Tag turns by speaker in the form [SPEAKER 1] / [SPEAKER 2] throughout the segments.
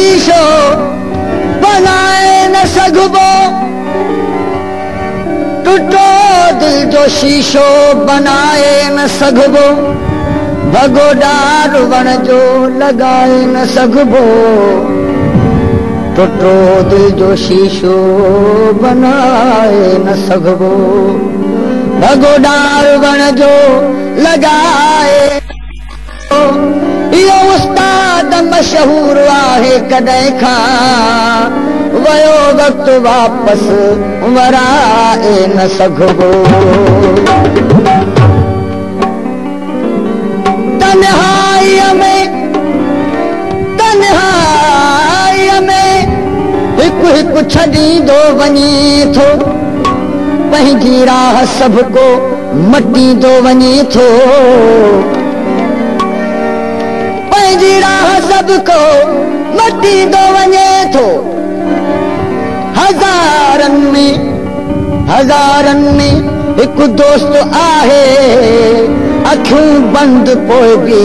[SPEAKER 1] शीशो बनाए न सघबो टुटो दिल जो शीशो बनाए न सघबो भगोडार वण जो लगाए न सघबो टुटो दिल जो शीशो बनाए न सघबो भगोडार वण जो लगाए यो उस्ताद मशहूर आहे कॾहिं खां वयो वक्त वापस वराए न सघबो तन्हाईअ में हिकु हिकु छॾींदो वञे थो पंहिंजी राह सभ को मटींदो वञे थो पंहिंजी राह सभ को मटींदो वञे थो हज़ारनि में हिकु दोस्त आहे अखियूं बंदि पोइ बि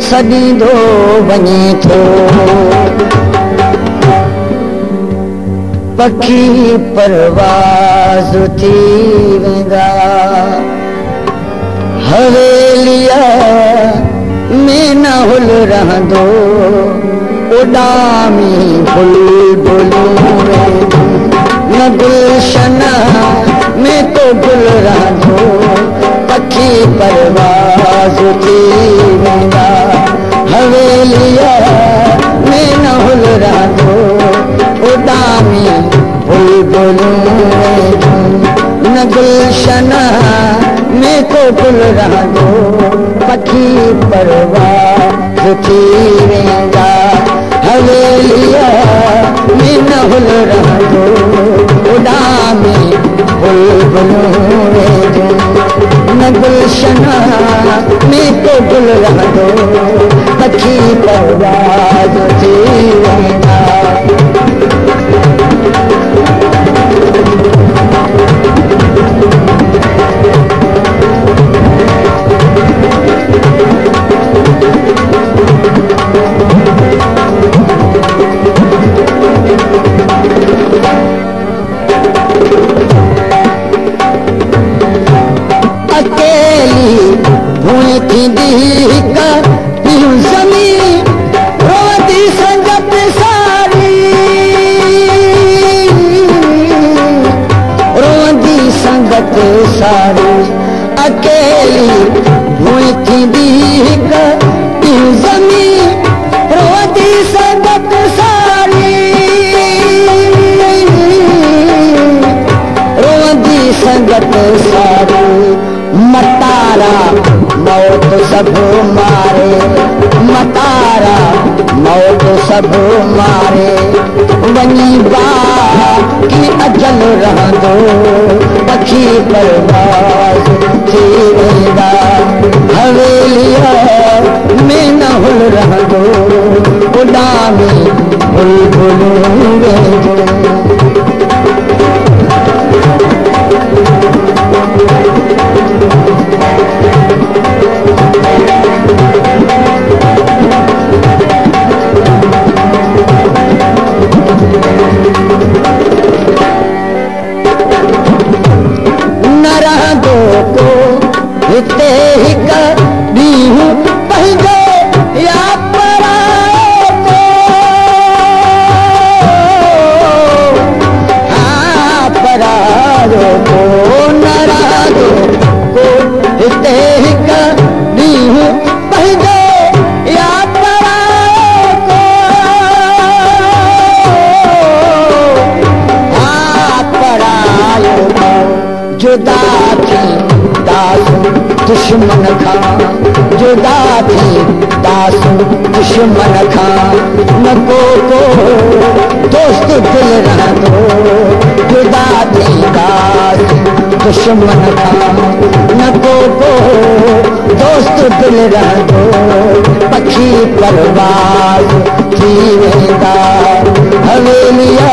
[SPEAKER 1] सॾींदो वञे थो पखी परवाज़ थी वेंदा हवेलीअ में न हुल रहंदो उॾामी बुलबुलूं न गुलशन में को गुल रहंदो पखी परवाज़ थी वेंदा हवेलीअ में न हुल रहंदो उॾामी बुलबुलूं न गुलशन में को गुल रहंदो पखी परवाज़ थी वेंदा हवेलीअ में न हुल रहंदो उॾामी बुलबुलूं न गुलशन में को गुल रहंदो पखी परवाज़ थी वेंदा सब मारे वञी बाकी अजल रहंदो पखी परवाज़ थी वेंदा हवेलीअ में न हुल रहंदो उॾामी बुलबुलूं दुश्मन खां जुदा थी दासू दुश्मन खां न को दोस्त दिल रहंदो जुदा थी दास दुश्मन खां न को दोस्त दिल रहंदो पखी परवाज़ थी वेंदा हवेलीअ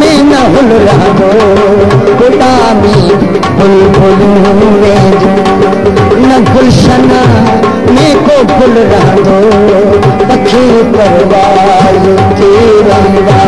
[SPEAKER 1] में न हुल रहंदो उॾामी बुलबुलूं न गुलशन में को गुल रहंदो पखी परवाज़ थी थी वेंदा।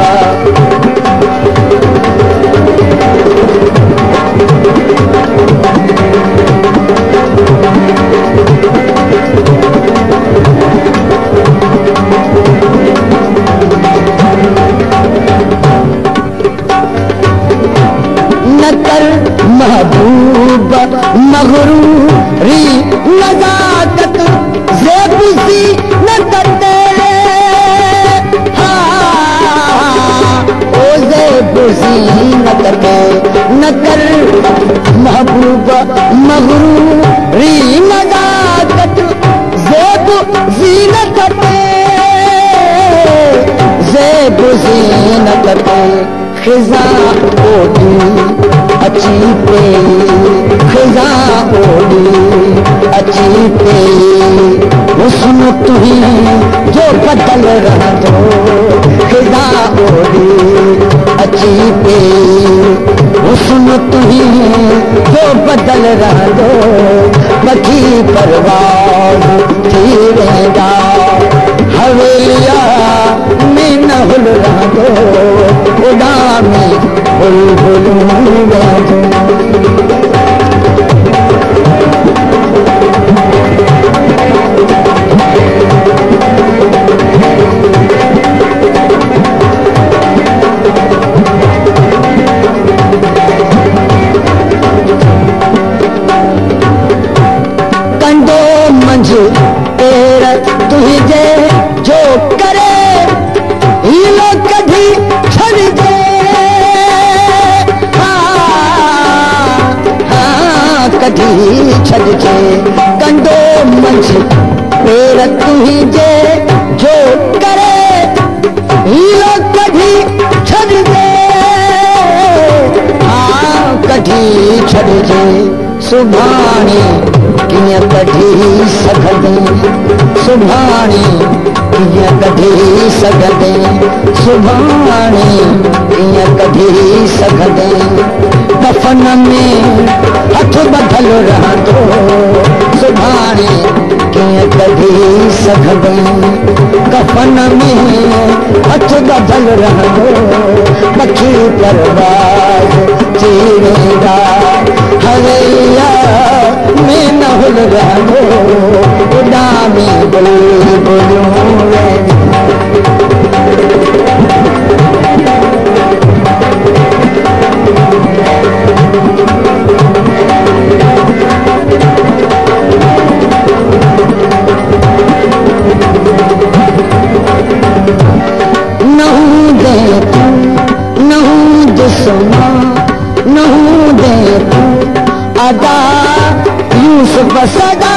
[SPEAKER 1] न कर महबूब मगरूरी नजाकत ज़ेबुसी न करते, हाँ ओ ज़ेबुसी न करते। न कर महबूब मगरूरी नजाकत ज़ेबुसी न करते, ज़ेबुसी न करते। खिज़ा ओडी अची पे, खिज़ा ओडी अची पे, हुस्न तुही जो बदल रहंदो। खिज़ा ओडी अची पे, हुस्न तुही जो बदल रहंदो। वठी परवाज़ थी वेंदा, हवेलिया में न हुल रहंदो। उड़ामी बुलबुलूं वेंदो। कंडो मंझ पेर तुझे जो करे, हीलो कभी छड़ दे। कभी छड़ जे कंडो मंझ पेर तुझे जो करे, हीलो कभी छड़ दे। हाँ कभी छड़ जे सुभाणे किया कढ़ी सघंदे, सुभाणे किया कढ़ी सघंदे, सुभाणे किया कढ़ी सघंदे। कफन में हथ बधल रहंदो, सुभाणे किया कढ़ी सघंदे। कफन में हथ बधल रहंदो, पखी परवाज़ थी वेंदा। हवेलिया में न हुल रहंदो, उड़ामी बुलबुलूं वेंदा। नहूं दे तू, नहूं दुश्मना, नहूं दे तू अदा यूसुफ सदा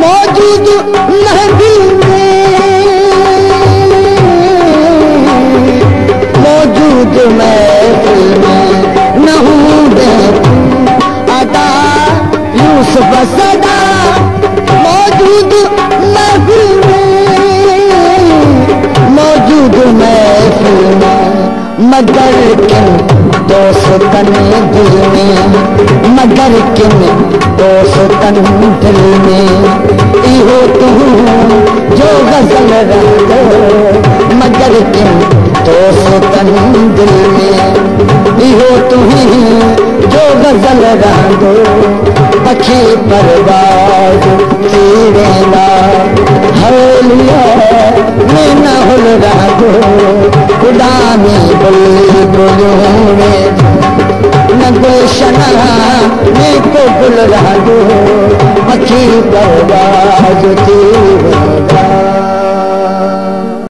[SPEAKER 1] मौजूद महफिल में, मौजूद महफिल में। नहूं दे तू अदा यूसुफ सदा मौजूद महफिल में, मौजूद महफिल में। मगर किन दोस्तन दिल में, मगर किन दोस्तन दिल में, इहो तू जो गजल रहंदो। मगर किन दोस्तन दिल में, इहो तू जो गजल रहंदो। पखी परवाज़ थी वेंदा, हवेलिया में न हुल रहंदो। उड़ामी बुलबुलूं वेंदा, न गुलशन में को गुल रहंदो। पखी परवाज़